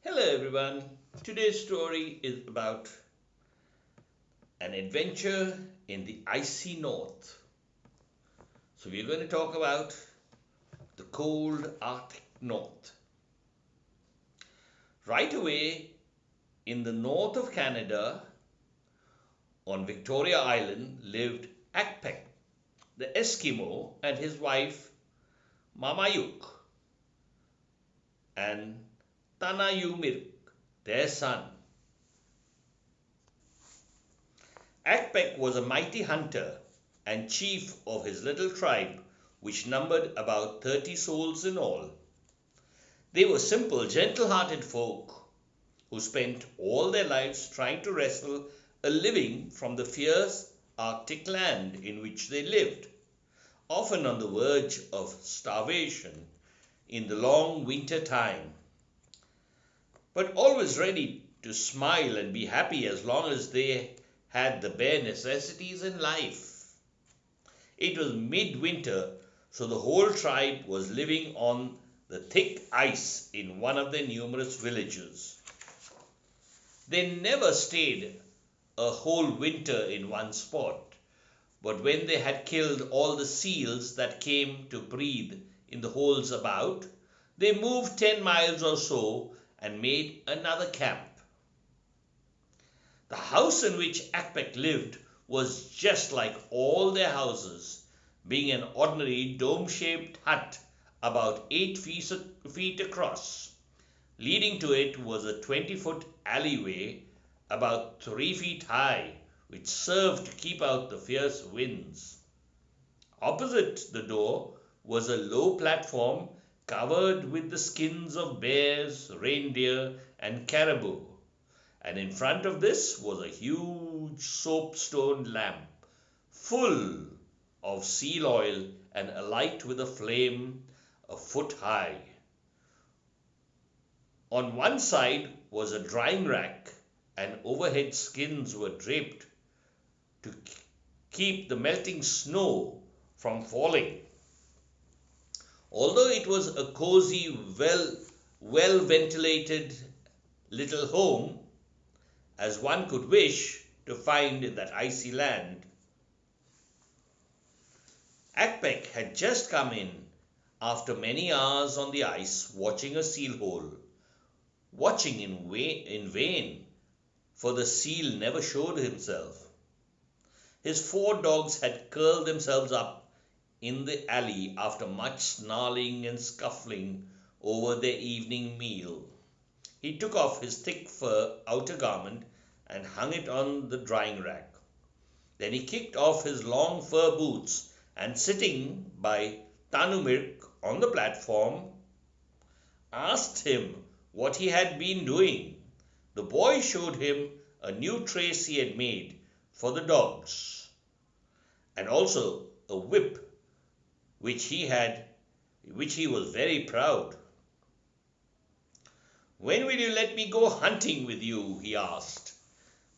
Hello everyone. Today's story is about an adventure in the icy north. So we're going to talk about the cold Arctic North. Right away in the north of Canada on Victoria Island lived Akpek, the Eskimo, and his wife Mamayuk and Tanayumir, their son. Akpek was a mighty hunter and chief of his little tribe, which numbered about 30 souls in all. They were simple, gentle-hearted folk who spent all their lives trying to wrestle a living from the fierce Arctic land in which they lived, often on the verge of starvation in the long winter time, but always ready to smile and be happy as long as they had the bare necessities in life. It was midwinter, so the whole tribe was living on the thick ice in one of their numerous villages. They never stayed a whole winter in one spot, but when they had killed all the seals that came to breathe in the holes about, they moved 10 miles or so and made another camp. The house in which Akpek lived was just like all their houses, being an ordinary dome-shaped hut about 8 feet across. Leading to it was a 20-foot alleyway about 3 feet high, which served to keep out the fierce winds. Opposite the door was a low platform covered with the skins of bears, reindeer, and caribou, and in front of this was a huge soapstone lamp full of seal oil and alight with a flame a foot high. On one side was a drying rack, and overhead skins were draped to keep the melting snow from falling. Although it was a cozy, well ventilated little home, as one could wish to find in that icy land, Akpek had just come in after many hours on the ice watching a seal hole, watching in vain, for the seal never showed himself. His 4 dogs had curled themselves up in the alley after much snarling and scuffling over their evening meal. He took off his thick fur outer garment and hung it on the drying rack. Then he kicked off his long fur boots and, sitting by Tanumirk on the platform, asked him what he had been doing. The boy showed him a new trace he had made for the dogs, and also a whip which he was very proud. "When will you let me go hunting with you?" he asked.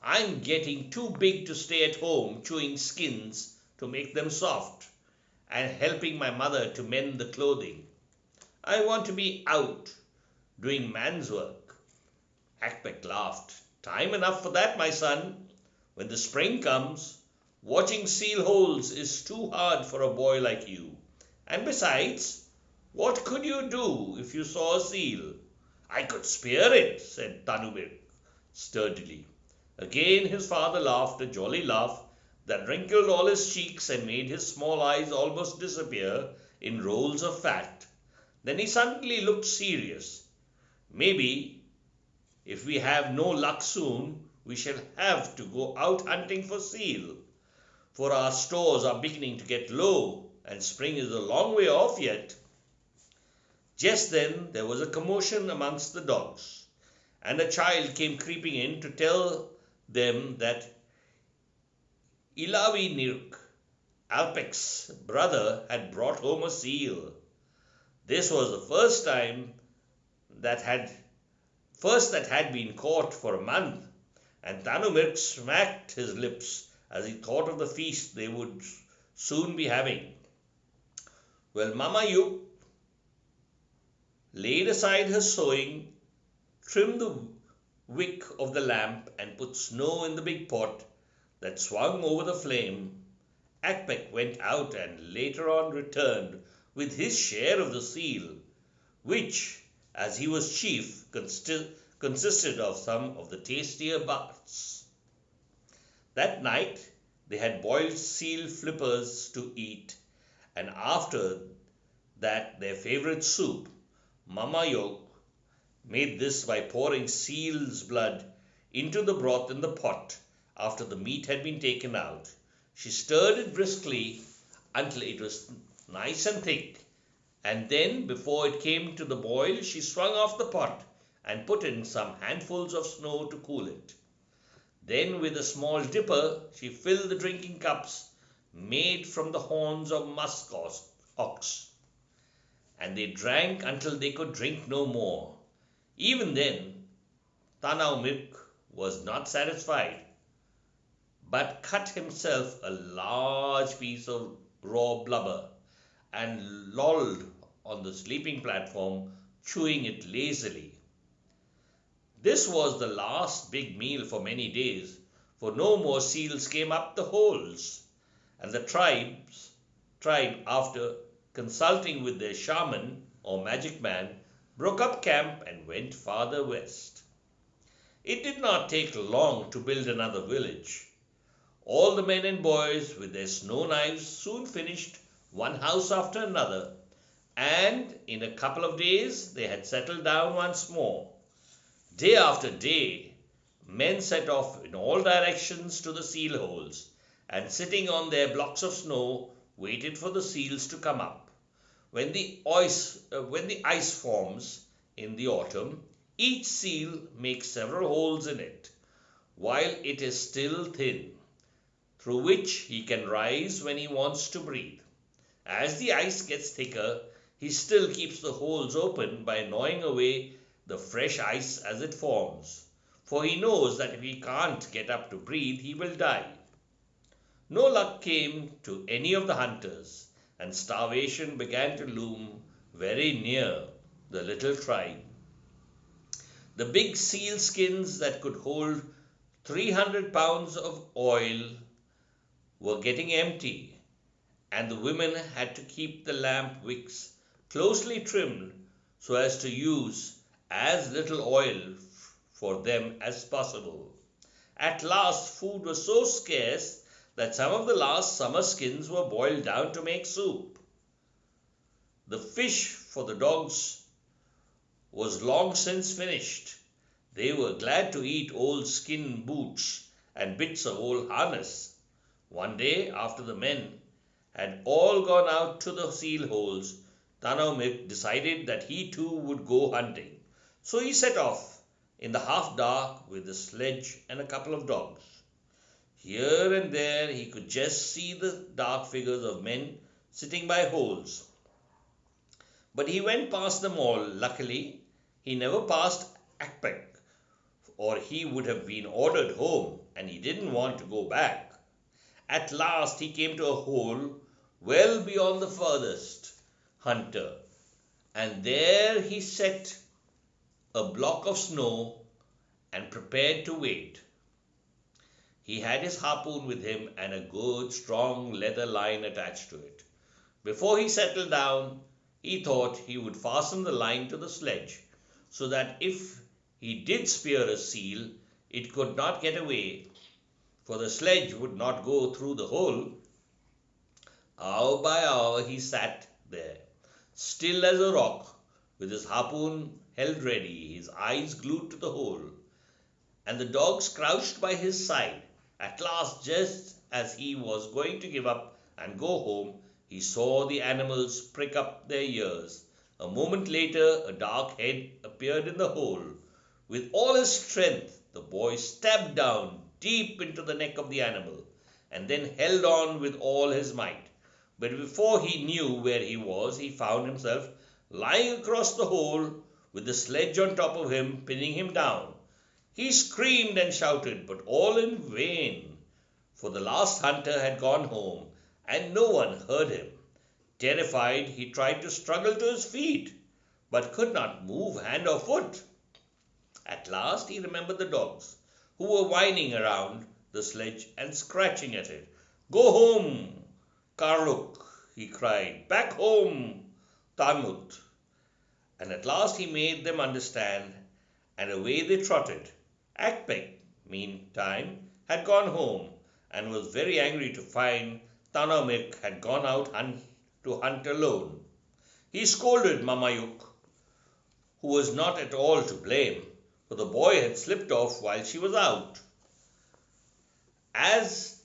"I'm getting too big to stay at home chewing skins to make them soft and helping my mother to mend the clothing. I want to be out doing man's work." Akpek laughed. "Time enough for that, my son. When the spring comes, watching seal holes is too hard for a boy like you. And besides, what could you do if you saw a seal?" "I could spear it," said Tanumir sturdily. Again his father laughed a jolly laugh that wrinkled all his cheeks and made his small eyes almost disappear in rolls of fat. Then he suddenly looked serious. "Maybe, if we have no luck soon, we shall have to go out hunting for seal, for our stores are beginning to get low and spring is a long way off yet." Just then there was a commotion amongst the dogs, and a child came creeping in to tell them that Ilavi Nirk, Alpek's brother, had brought home a seal. This was the first that had been caught for a month, and Tanumirk smacked his lips as he thought of the feast they would soon be having. Well, Mamayuk laid aside her sewing trimmed the wick of the lamp, and put snow in the big pot that swung over the flame, Akpek went out and later on returned with his share of the seal, which, as he was chief, consisted of some of the tastier parts. That night they had boiled seal flippers to eat, and after that their favorite soup. Mama Yolk made this by pouring seal's blood into the broth in the pot after the meat had been taken out. She stirred it briskly until it was nice and thick, and then, before it came to the boil, she swung off the pot and put in some handfuls of snow to cool it. Then, with a small dipper, she filled the drinking cups made from the horns of musk ox, and they drank until they could drink no more. Even then, Tanaumik was not satisfied, but cut himself a large piece of raw blubber and lolled on the sleeping platform, chewing it lazily. This was the last big meal for many days, for no more seals came up the holes, and the tribe, after consulting with their shaman or magic man, broke up camp and went farther west. It did not take long to build another village. All the men and boys with their snow knives soon finished one house after another, and in a couple of days they had settled down once more. Day after day, men set off in all directions to the seal holes, and sitting on their blocks of snow, waited for the seals to come up. When the ice forms in the autumn, each seal makes several holes in it, while it is still thin, through which he can rise when he wants to breathe. As the ice gets thicker, he still keeps the holes open by gnawing away the fresh ice as it forms, for he knows that if he can't get up to breathe, he will die. No luck came to any of the hunters, and starvation began to loom very near the little tribe. The big seal skins that could hold 300 pounds of oil were getting empty, and the women had to keep the lamp wicks closely trimmed so as to use as little oil for them as possible. At last, food was so scarce that some of the last summer skins were boiled down to make soup. The fish for the dogs was long since finished. They were glad to eat old skin boots and bits of old harness. One day, after the men had all gone out to the seal holes, Tanaumik decided that he too would go hunting. So he set off in the half dark with a sledge and a couple of dogs. Here and there he could just see the dark figures of men sitting by holes. But he went past them all. Luckily, he never passed Akpek, or he would have been ordered home, and he didn't want to go back. At last he came to a hole well beyond the furthest hunter, and there he set a block of snow and prepared to wait. He had his harpoon with him and a good strong leather line attached to it. Before he settled down, he thought he would fasten the line to the sledge, so that if he did spear a seal, it could not get away, for the sledge would not go through the hole. Hour by hour he sat there, still as a rock, with his harpoon held ready, his eyes glued to the hole, and the dogs crouched by his side. At last, just as he was going to give up and go home, he saw the animals prick up their ears. A moment later, a dark head appeared in the hole. With all his strength, the boy stabbed down deep into the neck of the animal, and then held on with all his might. But before he knew where he was, he found himself lying across the hole with the sledge on top of him, pinning him down. He screamed and shouted, but all in vain, for the last hunter had gone home, and no one heard him. Terrified, he tried to struggle to his feet, but could not move hand or foot. At last he remembered the dogs, who were whining around the sledge and scratching at it. Go home, Karluk, he cried. Back home, Tamut. And at last he made them understand, and away they trotted. Akpek, meantime, had gone home, and was very angry to find Tanamik had gone out to hunt alone. He scolded Mamayuk, who was not at all to blame, for the boy had slipped off while she was out. As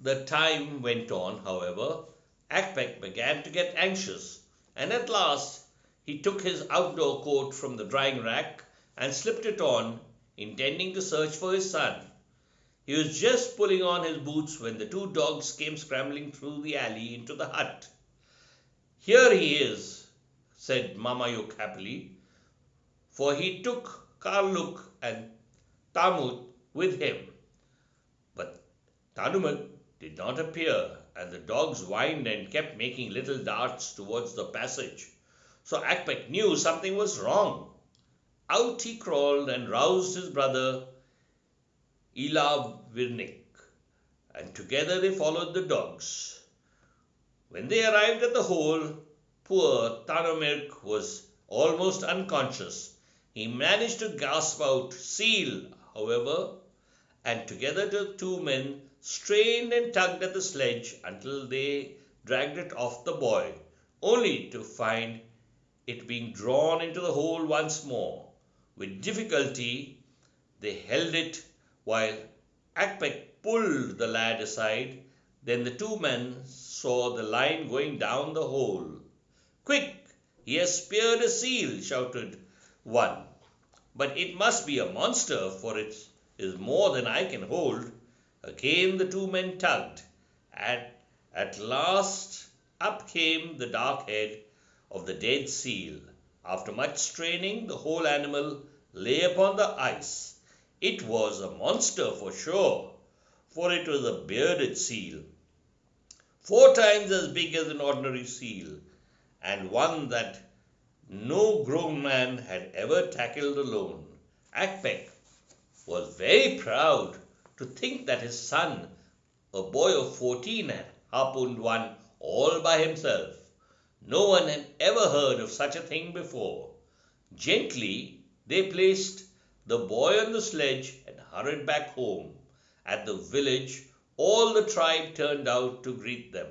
the time went on, however, Akpek began to get anxious, and at last he took his outdoor coat from the drying rack and slipped it on, intending to search for his son. He was just pulling on his boots when the two dogs came scrambling through the alley into the hut. Here he is, said Mamayuk happily, for he took Karluk and Tamut with him. But Tanumuk did not appear, and the dogs whined and kept making little darts towards the passage. So Akpek knew something was wrong. Out he crawled and roused his brother Ilavirnik, and together they followed the dogs. When they arrived at the hole, poor Tanomir was almost unconscious. He managed to gasp out seal, however, and together the two men strained and tugged at the sledge until they dragged it off the boy, only to find it being drawn into the hole once more. With difficulty they held it while Akpek pulled the lad aside. Then the two men saw the line going down the hole. Quick! He has speared a seal, shouted one. But it must be a monster, for it is more than I can hold. Again the two men tugged. At last up came the dark head of the dead seal. After much straining, the whole animal lay upon the ice. It was a monster for sure, for it was a bearded seal, 4 times as big as an ordinary seal, and one that no grown man had ever tackled alone. Akpek was very proud to think that his son, a boy of 14, had harpooned one all by himself. No one had ever heard of such a thing before. Gently they placed the boy on the sledge and hurried back home. At the village, all the tribe turned out to greet them.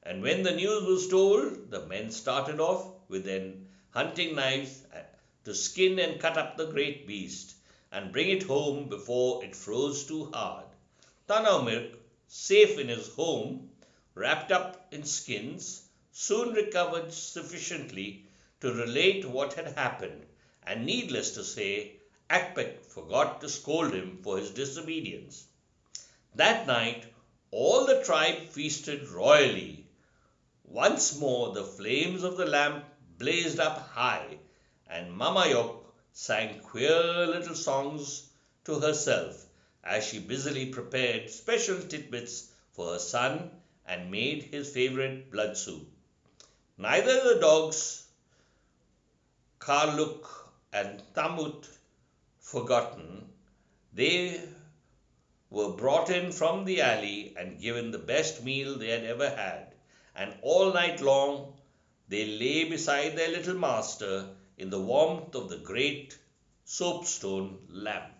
And when the news was told, the men started off with their hunting knives to skin and cut up the great beast and bring it home before it froze too hard. Tanaumir, safe in his home, wrapped up in skins, soon recovered sufficiently to relate what had happened, and needless to say, Akpek forgot to scold him for his disobedience. That night all the tribe feasted royally. Once more the flames of the lamp blazed up high, and Mamayok sang queer little songs to herself as she busily prepared special tidbits for her son and made his favorite blood soup. Neither the dogs, Karluk and Tamut, forgotten. They were brought in from the alley and given the best meal they had ever had, and all night long they lay beside their little master in the warmth of the great soapstone lamp.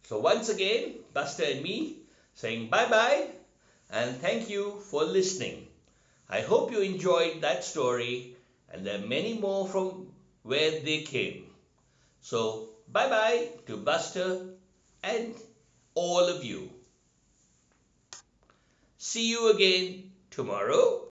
So once again, Buster and me saying bye-bye and thank you for listening. I hope you enjoyed that story, and there are many more from where they came. So bye-bye to Buster and all of you. See you again tomorrow.